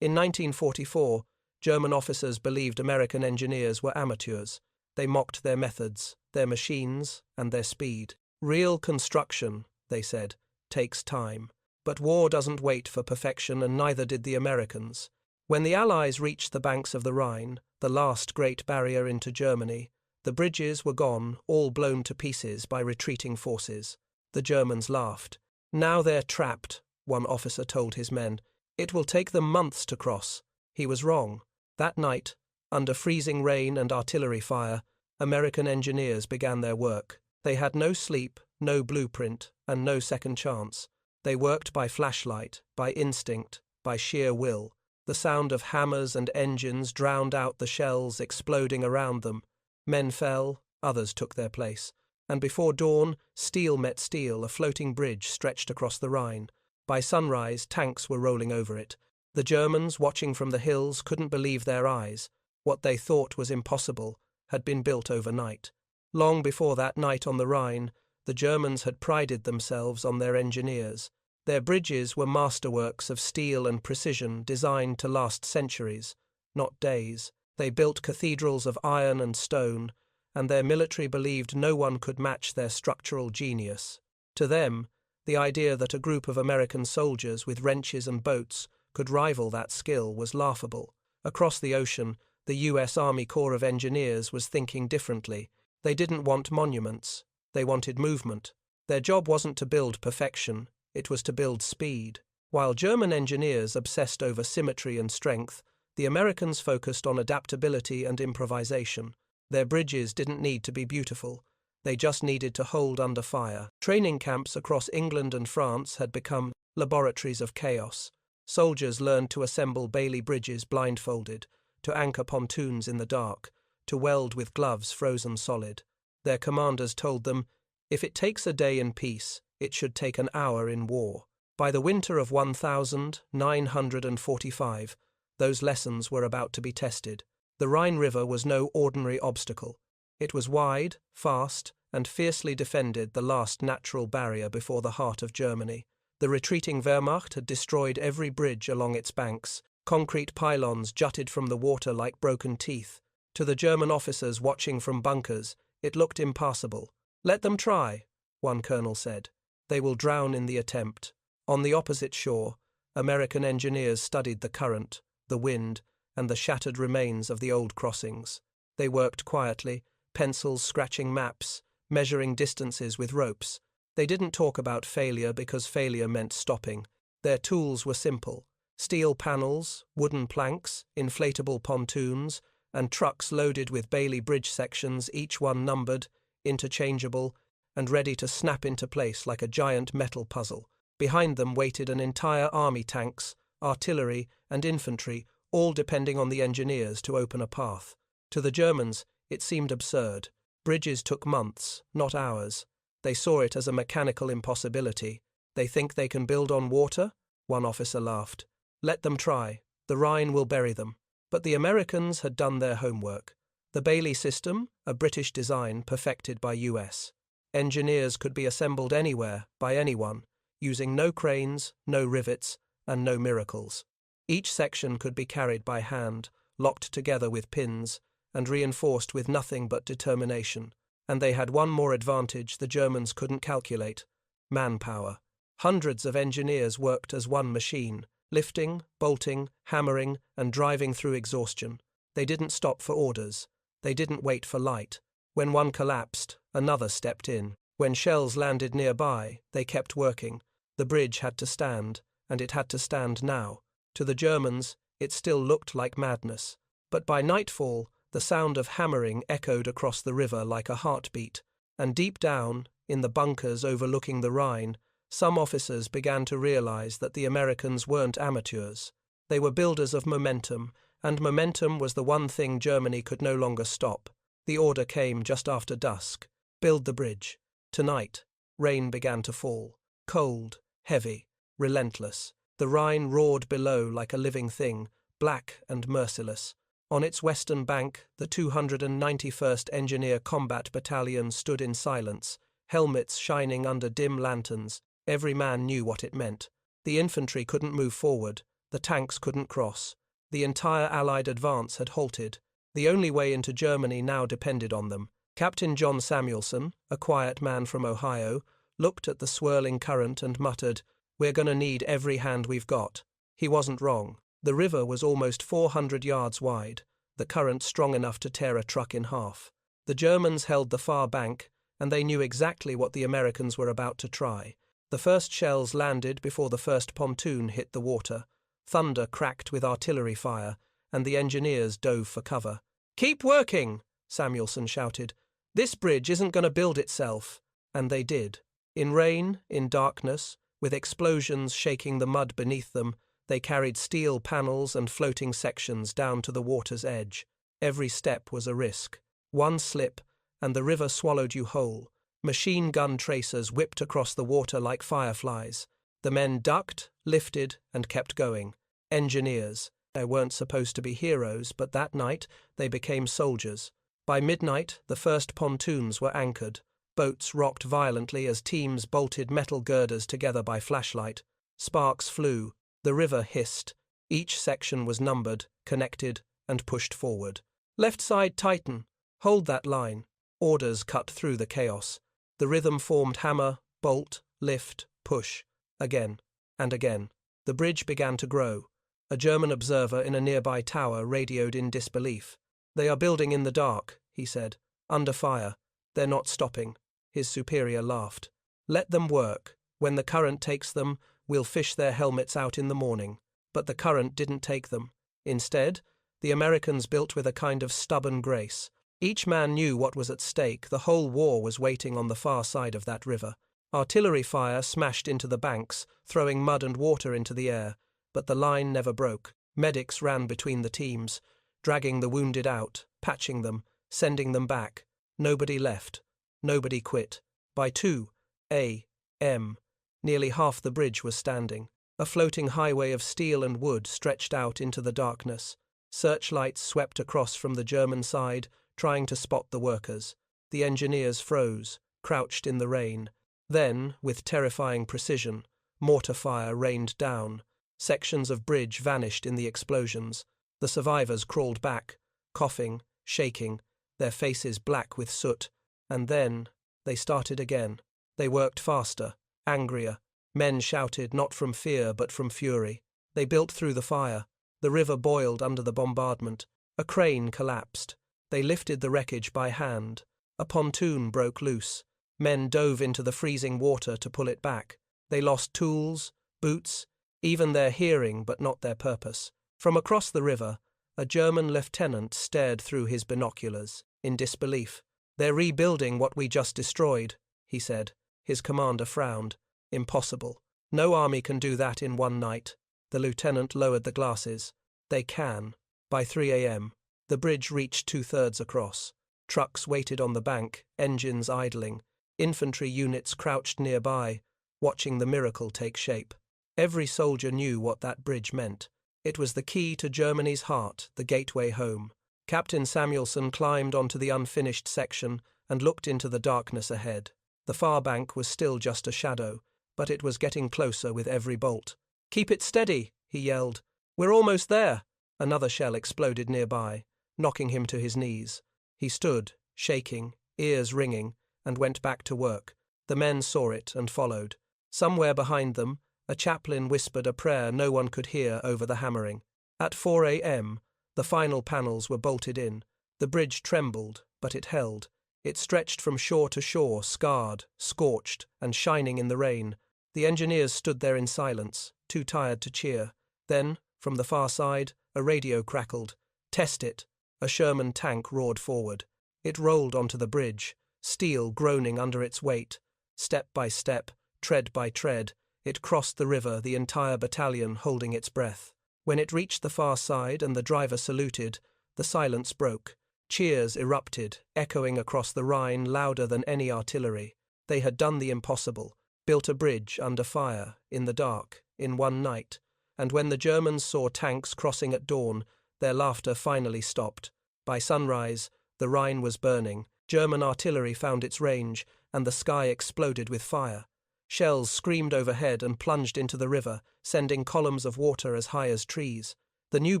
In 1944, German officers believed American engineers were amateurs. They mocked their methods, their machines, and their speed. Real construction, they said, takes time. But war doesn't wait for perfection, and neither did the Americans. When the Allies reached the banks of the Rhine, the last great barrier into Germany, the bridges were gone, all blown to pieces by retreating forces. The Germans laughed. "Now they're trapped," one officer told his men. "It will take them months to cross." He was wrong. That night, under freezing rain and artillery fire, American engineers began their work. They had no sleep, no blueprint, and no second chance. They worked by flashlight, by instinct, by sheer will. The sound of hammers and engines drowned out the shells exploding around them. Men fell, others took their place. And before dawn, steel met steel, a floating bridge stretched across the Rhine. By sunrise, tanks were rolling over it. The Germans, watching from the hills, couldn't believe their eyes. What they thought was impossible had been built overnight. Long before that night on the Rhine, the Germans had prided themselves on their engineers. Their bridges were masterworks of steel and precision designed to last centuries, not days. They built cathedrals of iron and stone, and their military believed no one could match their structural genius. To them, the idea that a group of American soldiers with wrenches and boats could rival that skill was laughable. Across the ocean, the U.S. Army Corps of Engineers was thinking differently. They didn't want monuments. They wanted movement. Their job wasn't to build perfection. It was to build speed. While German engineers obsessed over symmetry and strength, the Americans focused on adaptability and improvisation. Their bridges didn't need to be beautiful. They just needed to hold under fire. Training camps across England and France had become laboratories of chaos. Soldiers learned to assemble Bailey bridges blindfolded, to anchor pontoons in the dark, to weld with gloves frozen solid. Their commanders told them, if it takes a day in peace, it should take an hour in war. By the winter of 1945, those lessons were about to be tested. The Rhine River was no ordinary obstacle. It was wide, fast, and fiercely defended, the last natural barrier before the heart of Germany. The retreating Wehrmacht had destroyed every bridge along its banks. Concrete pylons jutted from the water like broken teeth. To the German officers watching from bunkers, it looked impassable. "Let them try," one colonel said. "They will drown in the attempt." On the opposite shore, American engineers studied the current, the wind, and the shattered remains of the old crossings. They worked quietly, pencils scratching maps, measuring distances with ropes. They didn't talk about failure because failure meant stopping. Their tools were simple: steel panels, wooden planks, inflatable pontoons, and trucks loaded with Bailey bridge sections, each one numbered, interchangeable, and ready to snap into place like a giant metal puzzle. Behind them waited an entire army, tanks, artillery, and infantry, all depending on the engineers to open a path. To the Germans, it seemed absurd. Bridges took months, not hours. They saw it as a mechanical impossibility. "They think they can build on water?" one officer laughed. "Let them try. The Rhine will bury them." But the Americans had done their homework. The Bailey system, a British design perfected by US. Engineers could be assembled anywhere, by anyone, using no cranes, no rivets, and no miracles. Each section could be carried by hand, locked together with pins, and reinforced with nothing but determination. And they had one more advantage the Germans couldn't calculate: manpower. Hundreds of engineers worked as one machine, lifting, bolting, hammering, and driving through exhaustion. They didn't stop for orders. They didn't wait for light. When one collapsed, another stepped in. When shells landed nearby, they kept working. The bridge had to stand, and it had to stand now. To the Germans, it still looked like madness. But by nightfall, the sound of hammering echoed across the river like a heartbeat, and deep down, in the bunkers overlooking the Rhine, some officers began to realize that the Americans weren't amateurs. They were builders of momentum, and momentum was the one thing Germany could no longer stop. The order came just after dusk: build the bridge. Tonight, rain began to fall. Cold, heavy, relentless. The Rhine roared below like a living thing, black and merciless. On its western bank, the 291st Engineer Combat Battalion stood in silence, helmets shining under dim lanterns. Every man knew what it meant. The infantry couldn't move forward. The tanks couldn't cross. The entire Allied advance had halted. The only way into Germany now depended on them. Captain John Samuelson, a quiet man from Ohio, looked at the swirling current and muttered, "We're going to need every hand we've got." He wasn't wrong. The river was almost 400 yards wide, the current strong enough to tear a truck in half. The Germans held the far bank, and they knew exactly what the Americans were about to try. The first shells landed before the first pontoon hit the water. Thunder cracked with artillery fire, and the engineers dove for cover. "Keep working!" Samuelson shouted. "This bridge isn't going to build itself." And they did. In rain, in darkness, with explosions shaking the mud beneath them, they carried steel panels and floating sections down to the water's edge. Every step was a risk. One slip, and the river swallowed you whole. Machine gun tracers whipped across the water like fireflies. The men ducked, lifted, and kept going. Engineers. They weren't supposed to be heroes, but that night they became soldiers. By midnight, the first pontoons were anchored. Boats rocked violently as teams bolted metal girders together by flashlight. Sparks flew. The river hissed. Each section was numbered, connected, and pushed forward. "Left side tighten. Hold that line." Orders cut through the chaos. The rhythm formed hammer, bolt, lift, push. Again and again. The bridge began to grow. A German observer in a nearby tower radioed in disbelief. "They are building in the dark," he said. "Under fire. They're not stopping." His superior laughed. "Let them work. When the current takes them, we'll fish their helmets out in the morning." But the current didn't take them. Instead, the Americans built with a kind of stubborn grace. Each man knew what was at stake. The whole war was waiting on the far side of that river. Artillery fire smashed into the banks, throwing mud and water into the air, but the line never broke. Medics ran between the teams, dragging the wounded out, patching them, sending them back. Nobody left. Nobody quit. By 2 a.m., nearly half the bridge was standing. A floating highway of steel and wood stretched out into the darkness. Searchlights swept across from the German side, trying to spot the workers. The engineers froze, crouched in the rain. Then, with terrifying precision, mortar fire rained down. Sections of bridge vanished in the explosions. The survivors crawled back, coughing, shaking, their faces black with soot. And then they started again. They worked faster, angrier. Men shouted not from fear but from fury. They built through the fire. The river boiled under the bombardment. A crane collapsed. They lifted the wreckage by hand. A pontoon broke loose. Men dove into the freezing water to pull it back. They lost tools, boots, even their hearing, but not their purpose. From across the river, a German lieutenant stared through his binoculars, in disbelief. "They're rebuilding what we just destroyed," he said. His commander frowned. "Impossible. No army can do that in one night." The lieutenant lowered the glasses. "They can." By 3 a.m., the bridge reached 2/3 across. Trucks waited on the bank, engines idling. Infantry units crouched nearby, watching the miracle take shape. Every soldier knew what that bridge meant. It was the key to Germany's heart, the gateway home. Captain Samuelson climbed onto the unfinished section and looked into the darkness ahead. The far bank was still just a shadow, but it was getting closer with every bolt. "Keep it steady," he yelled. "We're almost there." Another shell exploded nearby, knocking him to his knees. He stood, shaking, ears ringing, and went back to work. The men saw it and followed. Somewhere behind them, a chaplain whispered a prayer no one could hear over the hammering. At 4 a.m., the final panels were bolted in. The bridge trembled, but it held. It stretched from shore to shore, scarred, scorched, and shining in the rain. The engineers stood there in silence, too tired to cheer. Then, from the far side, a radio crackled. "Test it!" A Sherman tank roared forward. It rolled onto the bridge, steel groaning under its weight. Step by step, tread by tread, it crossed the river, the entire battalion holding its breath. When it reached the far side and the driver saluted, the silence broke. Cheers erupted, echoing across the Rhine louder than any artillery. They had done the impossible, built a bridge under fire, in the dark, in one night. And when the Germans saw tanks crossing at dawn, their laughter finally stopped. By sunrise, the Rhine was burning. German artillery found its range, and the sky exploded with fire. Shells screamed overhead and plunged into the river, sending columns of water as high as trees. The new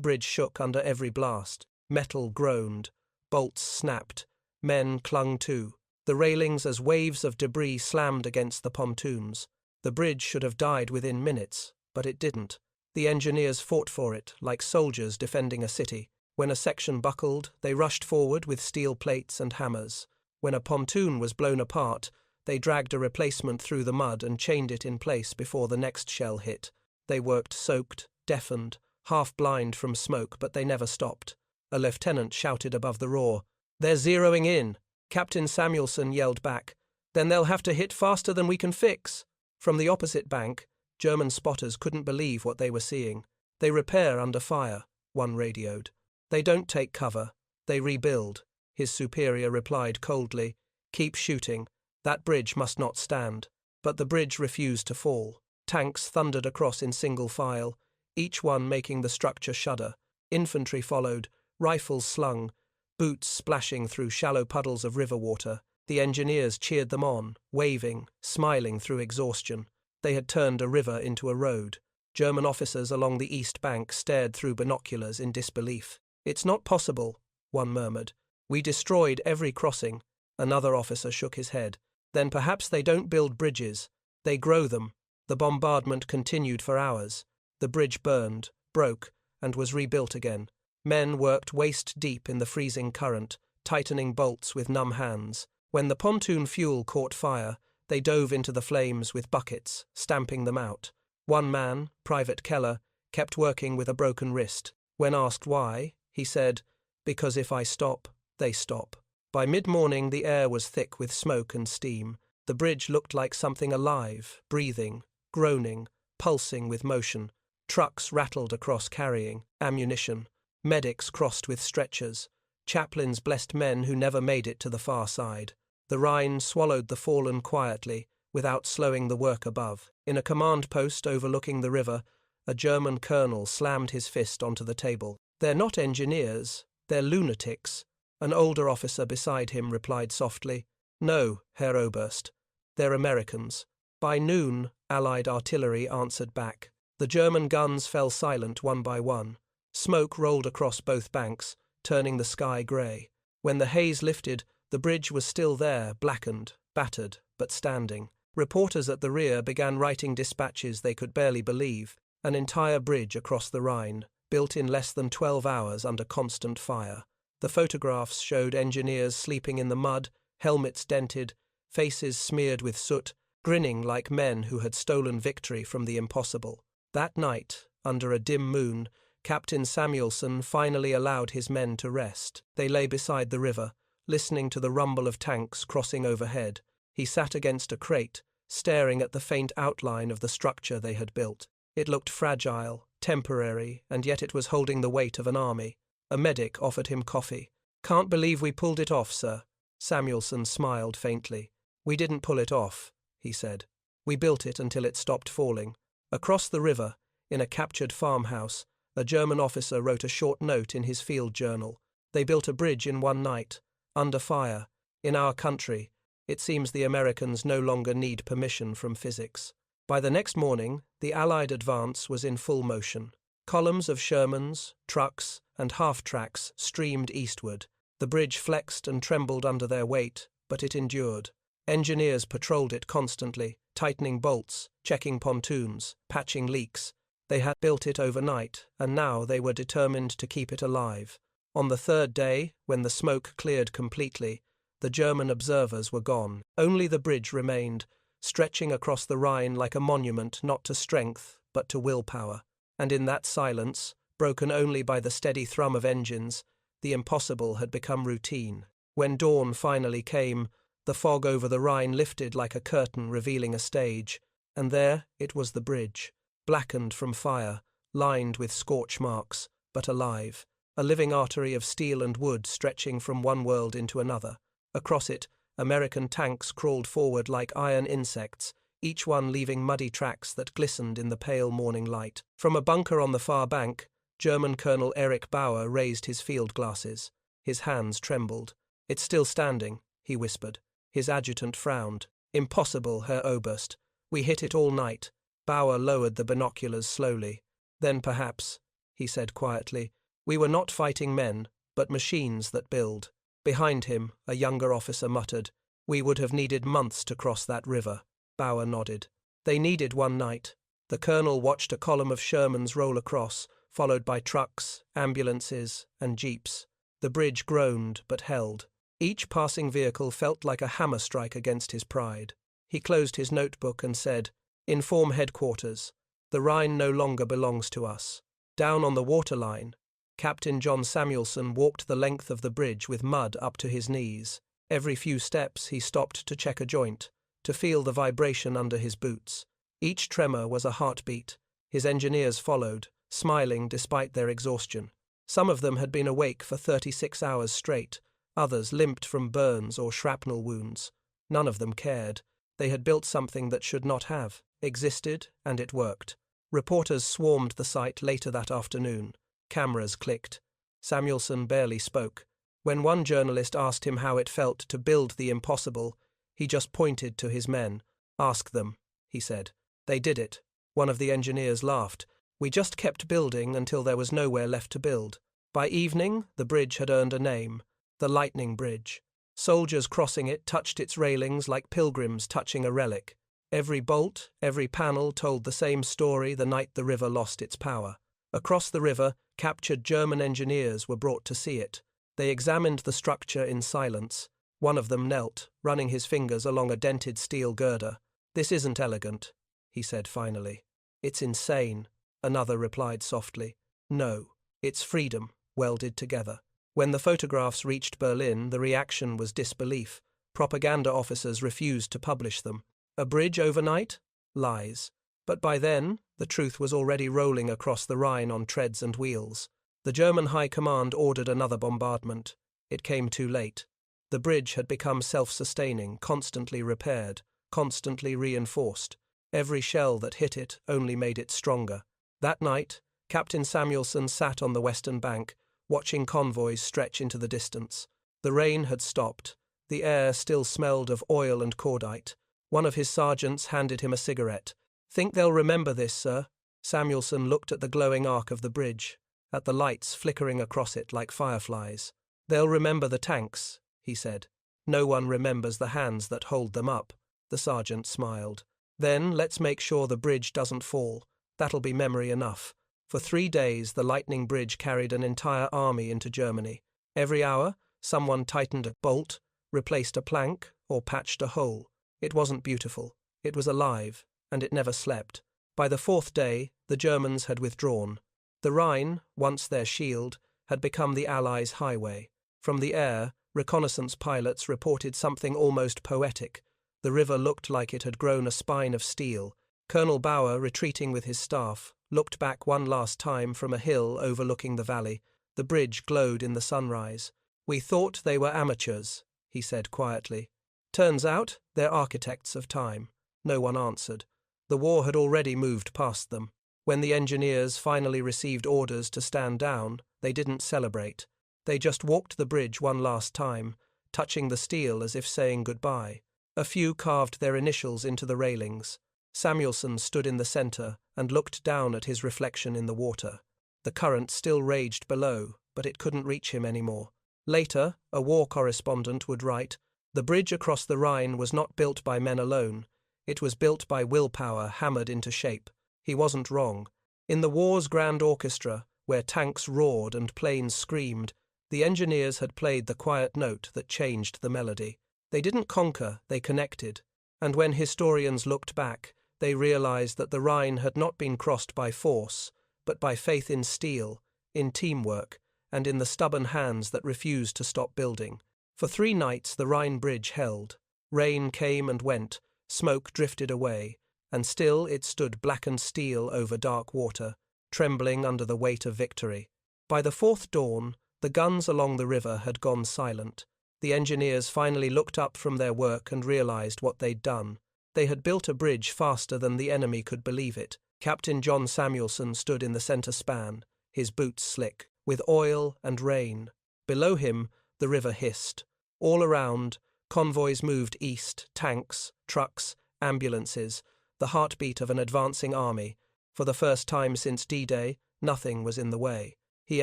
bridge shook under every blast. Metal groaned. Bolts snapped. Men clung to the railings as waves of debris slammed against the pontoons. The bridge should have died within minutes, but it didn't. The engineers fought for it, like soldiers defending a city. When a section buckled, they rushed forward with steel plates and hammers. When a pontoon was blown apart, they dragged a replacement through the mud and chained it in place before the next shell hit. They worked soaked, deafened, half-blind from smoke, but they never stopped. A lieutenant shouted above the roar, "They're zeroing in!" Captain Samuelson yelled back, "Then they'll have to hit faster than we can fix." From the opposite bank, German spotters couldn't believe what they were seeing. "They repair under fire," one radioed. "They don't take cover. They rebuild," his superior replied coldly. "Keep shooting. That bridge must not stand." But the bridge refused to fall. Tanks thundered across in single file, each one making the structure shudder. Infantry followed, rifles slung, boots splashing through shallow puddles of river water. The engineers cheered them on, waving, smiling through exhaustion. They had turned a river into a road. German officers along the east bank stared through binoculars in disbelief. "It's not possible," one murmured. "We destroyed every crossing." Another officer shook his head. "Then perhaps they don't build bridges. They grow them." The bombardment continued for hours. The bridge burned, broke, and was rebuilt again. Men worked waist-deep in the freezing current, tightening bolts with numb hands. When the pontoon fuel caught fire, they dove into the flames with buckets, stamping them out. One man, Private Keller, kept working with a broken wrist. When asked why, he said, "Because if I stop, they stop." By mid-morning the air was thick with smoke and steam. The bridge looked like something alive, breathing, groaning, pulsing with motion. Trucks rattled across carrying ammunition. Medics crossed with stretchers. Chaplains blessed men who never made it to the far side. The Rhine swallowed the fallen quietly, without slowing the work above. In a command post overlooking the river, a German colonel slammed his fist onto the table. "They're not engineers, they're lunatics." An older officer beside him replied softly, "No, Herr Oberst, they're Americans." By noon, Allied artillery answered back. The German guns fell silent one by one. Smoke rolled across both banks, turning the sky grey. When the haze lifted, the bridge was still there, blackened, battered, but standing. Reporters at the rear began writing dispatches they could barely believe. An entire bridge across the Rhine, built in less than 12 hours under constant fire. The photographs showed engineers sleeping in the mud, helmets dented, faces smeared with soot, grinning like men who had stolen victory from the impossible. That night, under a dim moon, Captain Samuelson finally allowed his men to rest. They lay beside the river, listening to the rumble of tanks crossing overhead. He sat against a crate, staring at the faint outline of the structure they had built. It looked fragile, temporary, and yet it was holding the weight of an army. A medic offered him coffee. "Can't believe we pulled it off, sir." Samuelson smiled faintly. "We didn't pull it off," he said. "We built it until it stopped falling." Across the river, in a captured farmhouse, a German officer wrote a short note in his field journal. "They built a bridge in one night, under fire. In our country, it seems the Americans no longer need permission from physics." By the next morning, the Allied advance was in full motion. Columns of Shermans, trucks, and half-tracks streamed eastward. The bridge flexed and trembled under their weight, but it endured. Engineers patrolled it constantly, tightening bolts, checking pontoons, patching leaks. They had built it overnight, and now they were determined to keep it alive. On the third day, when the smoke cleared completely, the German observers were gone. Only the bridge remained, stretching across the Rhine like a monument not to strength, but to willpower. And in that silence, broken only by the steady thrum of engines, the impossible had become routine. When dawn finally came, the fog over the Rhine lifted like a curtain revealing a stage, and there it was the bridge, blackened from fire, lined with scorch marks, but alive, a living artery of steel and wood stretching from one world into another. Across it, American tanks crawled forward like iron insects, each one leaving muddy tracks that glistened in the pale morning light. From a bunker on the far bank, German Colonel Erich Bauer raised his field glasses. His hands trembled. "It's still standing," he whispered. His adjutant frowned. "Impossible, Herr Oberst. We hit it all night. Bauer lowered the binoculars slowly. Then perhaps, he said quietly, we were not fighting men, but machines that build. Behind him, a younger officer muttered, we would have needed months to cross that river. Bauer nodded. They needed one night. The colonel watched a column of Shermans roll across, followed by trucks, ambulances, and jeeps. The bridge groaned but held. Each passing vehicle felt like a hammer strike against his pride. He closed his notebook and said, Inform headquarters. The Rhine no longer belongs to us. Down on the waterline, Captain John Samuelson walked the length of the bridge with mud up to his knees. Every few steps he stopped to check a joint, to feel the vibration under his boots. Each tremor was a heartbeat. His engineers followed, smiling despite their exhaustion. Some of them had been awake for 36 hours straight. Others limped from burns or shrapnel wounds. None of them cared. They had built something that should not have existed, and it worked. Reporters swarmed the site later that afternoon. Cameras clicked. Samuelson barely spoke. When one journalist asked him how it felt to build the impossible, he just pointed to his men. Ask them, he said. They did it. One of the engineers laughed. We just kept building until there was nowhere left to build. By evening, the bridge had earned a name, the Lightning Bridge. Soldiers crossing it touched its railings like pilgrims touching a relic. Every bolt, every panel told the same story the night the river lost its power. Across the river, captured German engineers were brought to see it. They examined the structure in silence. One of them knelt, running his fingers along a dented steel girder. This isn't elegant, he said finally. It's insane, another replied softly. No, it's freedom, welded together. When the photographs reached Berlin, the reaction was disbelief. Propaganda officers refused to publish them. A bridge overnight? Lies. But by then, the truth was already rolling across the Rhine on treads and wheels. The German High Command ordered another bombardment. It came too late. The bridge had become self-sustaining, constantly repaired, constantly reinforced. Every shell that hit it only made it stronger. That night, Captain Samuelson sat on the western bank, watching convoys stretch into the distance. The rain had stopped. The air still smelled of oil and cordite. One of his sergeants handed him a cigarette. Think they'll remember this, sir? Samuelson looked at the glowing arc of the bridge, at the lights flickering across it like fireflies. They'll remember the tanks, he said. No one remembers the hands that hold them up. The sergeant smiled. Then let's make sure the bridge doesn't fall. That'll be memory enough. For 3 days, the Lightning Bridge carried an entire army into Germany. Every hour, someone tightened a bolt, replaced a plank, or patched a hole. It wasn't beautiful. It was alive, and it never slept. By the 4th day, the Germans had withdrawn. The Rhine, once their shield, had become the Allies' highway. From the air, reconnaissance pilots reported something almost poetic. The river looked like it had grown a spine of steel. Colonel Bauer, retreating with his staff, looked back one last time from a hill overlooking the valley. The bridge glowed in the sunrise. We thought they were amateurs, he said quietly. Turns out they're architects of time. No one answered. The war had already moved past them. When the engineers finally received orders to stand down, they didn't celebrate. They just walked the bridge one last time, touching the steel as if saying goodbye. A few carved their initials into the railings. Samuelson stood in the center and looked down at his reflection in the water. The current still raged below, but it couldn't reach him anymore. Later, a war correspondent would write, "The bridge across the Rhine was not built by men alone. It was built by willpower hammered into shape." He wasn't wrong. In the war's grand orchestra, where tanks roared and planes screamed, the engineers had played the quiet note that changed the melody. They didn't conquer, they connected. And when historians looked back, they realized that the Rhine had not been crossed by force, but by faith in steel, in teamwork, and in the stubborn hands that refused to stop building. For 3 nights the Rhine bridge held. Rain came and went, smoke drifted away, and still it stood blackened steel over dark water, trembling under the weight of victory. By the 4th dawn, the guns along the river had gone silent. The engineers finally looked up from their work and realized what they'd done. They had built a bridge faster than the enemy could believe it. Captain John Samuelson stood in the center span, his boots slick, with oil and rain. Below him, the river hissed. All around, convoys moved east, tanks, trucks, ambulances. the heartbeat of an advancing army. For the first time since D-Day, nothing was in the way. He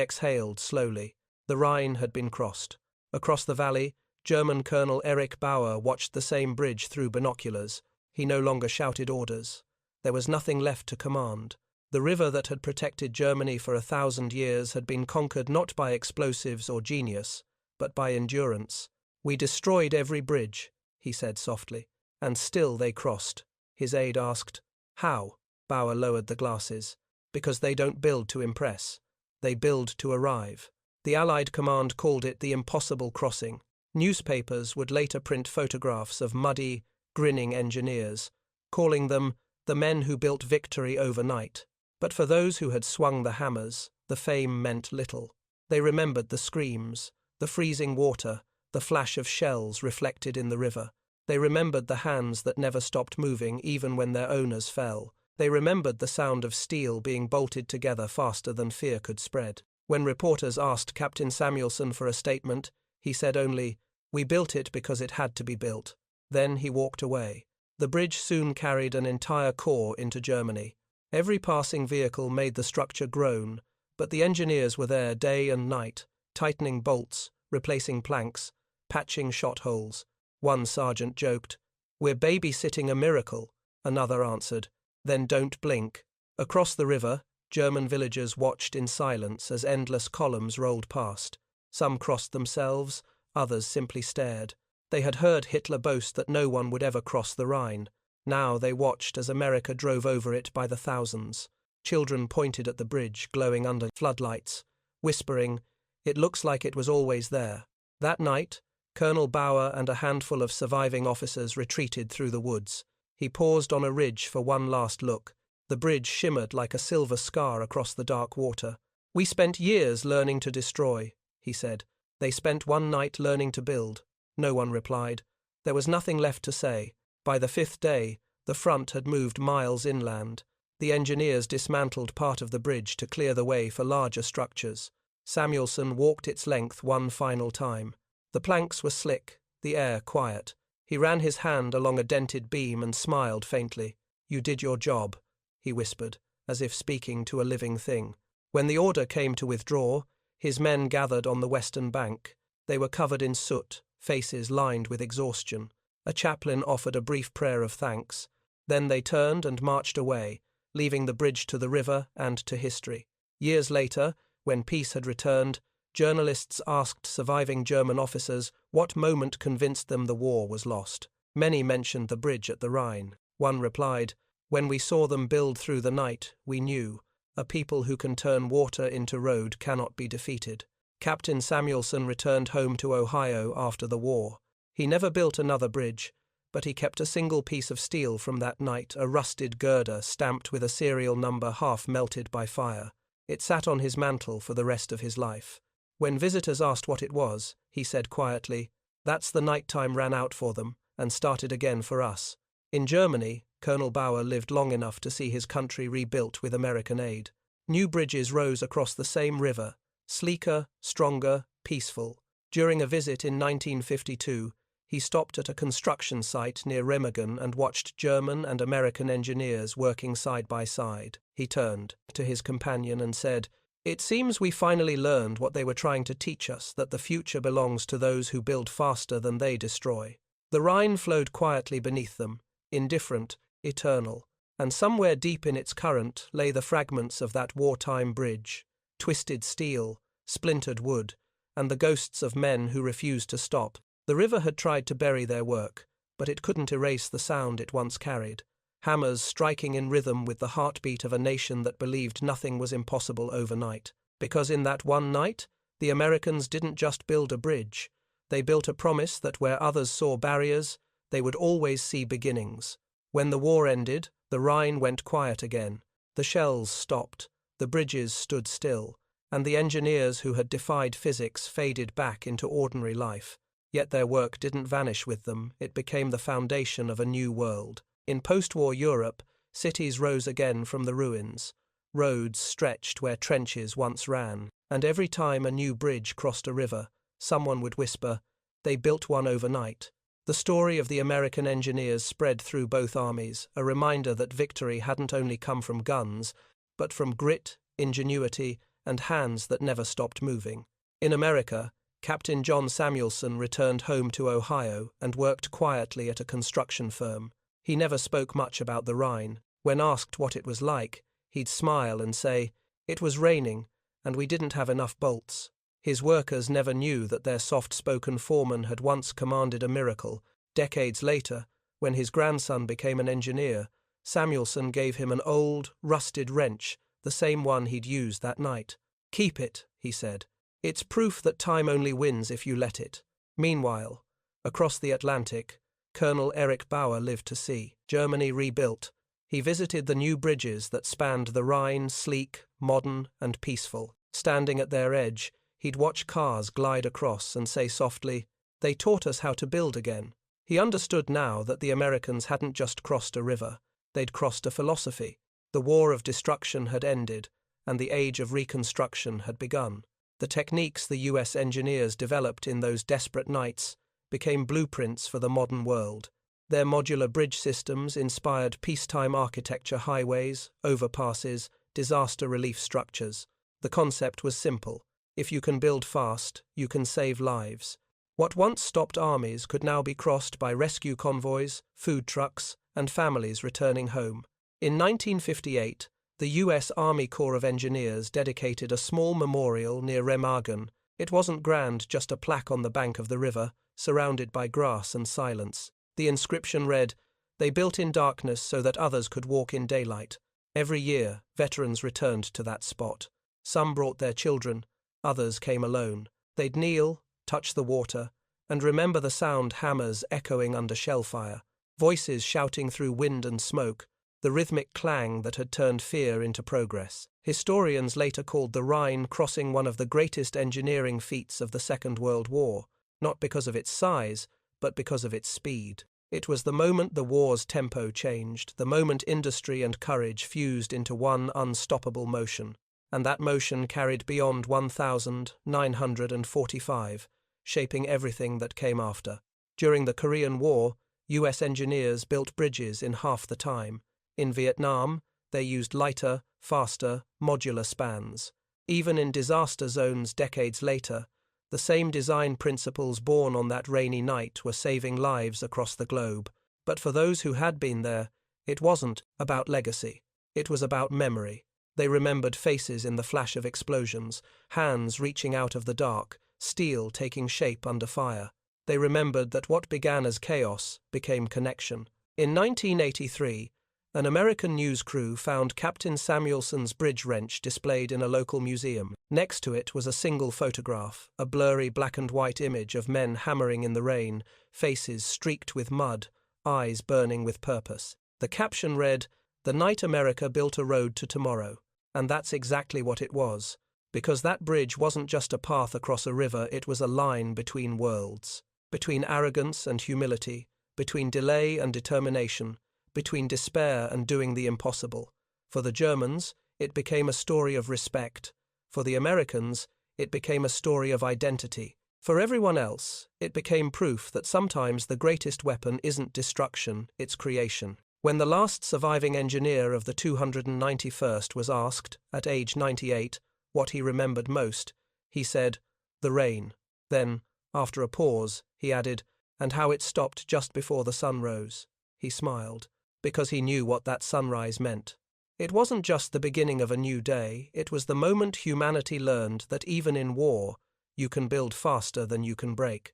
exhaled slowly. The Rhine had been crossed. Across the valley, German Colonel Erich Bauer watched the same bridge through binoculars. He no longer shouted orders. There was nothing left to command. The river that had protected Germany for 1,000 years had been conquered not by explosives or genius, but by endurance. "We destroyed every bridge," he said softly. "And still they crossed." His aide asked, "How?" Bauer lowered the glasses. "Because they don't build to impress. They build to arrive." The Allied command called it the impossible crossing. Newspapers would later print photographs of muddy, grinning engineers, calling them the men who built victory overnight. But for those who had swung the hammers, the fame meant little. They remembered the screams, the freezing water, the flash of shells reflected in the river. They remembered the hands that never stopped moving even when their owners fell. They remembered the sound of steel being bolted together faster than fear could spread. When reporters asked Captain Samuelson for a statement, he said only, "We built it because it had to be built." Then he walked away. The bridge soon carried an entire corps into Germany. Every passing vehicle made the structure groan, but the engineers were there day and night, tightening bolts, replacing planks, patching shot holes. One sergeant joked, "We're babysitting a miracle." Another answered, "Then don't blink." Across the river, German villagers watched in silence as endless columns rolled past. Some crossed themselves, others simply stared. They had heard Hitler boast that no one would ever cross the Rhine. Now they watched as America drove over it by the thousands. Children pointed at the bridge, glowing under floodlights, whispering, "It looks like it was always there." That night, Colonel Bauer and a handful of surviving officers retreated through the woods. He paused on a ridge for one last look. The bridge shimmered like a silver scar across the dark water. "We spent years learning to destroy," he said. "They spent one night learning to build." No one replied. There was nothing left to say. By the 5th day, the front had moved miles inland. The engineers dismantled part of the bridge to clear the way for larger structures. Samuelson walked its length one final time. The planks were slick, the air quiet. He ran his hand along a dented beam and smiled faintly. "You did your job," he whispered, as if speaking to a living thing. When the order came to withdraw, his men gathered on the western bank. They were covered in soot, faces lined with exhaustion. A chaplain offered a brief prayer of thanks. Then they turned and marched away, leaving the bridge to the river and to history. Years later, when peace had returned, journalists asked surviving German officers what moment convinced them the war was lost. Many mentioned the bridge at the Rhine. One replied, "When we saw them build through the night, we knew. A people who can turn water into road cannot be defeated." Captain Samuelson returned home to Ohio after the war. He never built another bridge, but he kept a single piece of steel from that night, a rusted girder stamped with a serial number half melted by fire. It sat on his mantle for the rest of his life. When visitors asked what it was, he said quietly, "That's the nighttime ran out for them and started again for us." In Germany, Colonel Bauer lived long enough to see his country rebuilt with American aid. New bridges rose across the same river, sleeker, stronger, peaceful. During a visit in 1952, he stopped at a construction site near Remagen and watched German and American engineers working side by side. He turned to his companion and said, "It seems we finally learned what they were trying to teach us, that the future belongs to those who build faster than they destroy." The Rhine flowed quietly beneath them, indifferent, eternal, and somewhere deep in its current lay the fragments of that wartime bridge, twisted steel, splintered wood, and the ghosts of men who refused to stop. The river had tried to bury their work, but it couldn't erase the sound it once carried. Hammers striking in rhythm with the heartbeat of a nation that believed nothing was impossible overnight. Because in that one night, the Americans didn't just build a bridge. They built a promise that where others saw barriers, they would always see beginnings. When the war ended, the Rhine went quiet again. The shells stopped, the bridges stood still, and the engineers who had defied physics faded back into ordinary life. Yet their work didn't vanish with them, it became the foundation of a new world. In post-war Europe, cities rose again from the ruins. Roads stretched where trenches once ran, and every time a new bridge crossed a river, someone would whisper, "They built one overnight." The story of the American engineers spread through both armies, a reminder that victory hadn't only come from guns, but from grit, ingenuity, and hands that never stopped moving. In America, Captain John Samuelson returned home to Ohio and worked quietly at a construction firm. He never spoke much about the Rhine. When asked what it was like, he'd smile and say, "It was raining, and we didn't have enough bolts." His workers never knew that their soft-spoken foreman had once commanded a miracle. Decades later, when his grandson became an engineer, Samuelson gave him an old, rusted wrench, the same one he'd used that night. "Keep it," he said. "It's proof that time only wins if you let it." Meanwhile, across the Atlantic, Colonel Erich Bauer lived to see Germany rebuilt. He visited the new bridges that spanned the Rhine, sleek, modern, and peaceful. Standing at their edge, he'd watch cars glide across and say softly, "They taught us how to build again." He understood now that the Americans hadn't just crossed a river, they'd crossed a philosophy. The war of destruction had ended, and the age of reconstruction had begun. The techniques the US engineers developed in those desperate nights became blueprints for the modern world. Their modular bridge systems inspired peacetime architecture, highways, overpasses, disaster relief structures. The concept was simple. If you can build fast, you can save lives. What once stopped armies could now be crossed by rescue convoys, food trucks, and families returning home. In 1958, the U.S. Army Corps of Engineers dedicated a small memorial near Remagen. It wasn't grand, just a plaque on the bank of the river, surrounded by grass and silence. The inscription read, "They built in darkness so that others could walk in daylight." Every year, veterans returned to that spot. Some brought their children, others came alone. They'd kneel, touch the water, and remember the sound hammers echoing under shellfire, voices shouting through wind and smoke, the rhythmic clang that had turned fear into progress. Historians later called the Rhine crossing one of the greatest engineering feats of the Second World War, not because of its size, but because of its speed. It was the moment the war's tempo changed, the moment industry and courage fused into one unstoppable motion, and that motion carried beyond 1945, shaping everything that came after. During the Korean War, US engineers built bridges in half the time. In Vietnam, they used lighter, faster, modular spans. Even in disaster zones decades later, the same design principles born on that rainy night were saving lives across the globe. But for those who had been there, it wasn't about legacy. It was about memory. They remembered faces in the flash of explosions, hands reaching out of the dark, steel taking shape under fire. They remembered that what began as chaos became connection. In 1983, an American news crew found Captain Samuelson's bridge wrench displayed in a local museum. Next to it was a single photograph, a blurry black-and-white image of men hammering in the rain, faces streaked with mud, eyes burning with purpose. The caption read, "The night America built a road to tomorrow." And that's exactly what it was, because that bridge wasn't just a path across a river, it was a line between worlds, between arrogance and humility, between delay and determination, between despair and doing the impossible. For the Germans, it became a story of respect. For the Americans, it became a story of identity. For everyone else, it became proof that sometimes the greatest weapon isn't destruction, it's creation. When the last surviving engineer of the 291st was asked, at age 98, what he remembered most, he said, "The rain." Then, after a pause, he added, "And how it stopped just before the sun rose." He smiled, because he knew what that sunrise meant. It wasn't just the beginning of a new day, it was the moment humanity learned that even in war, you can build faster than you can break.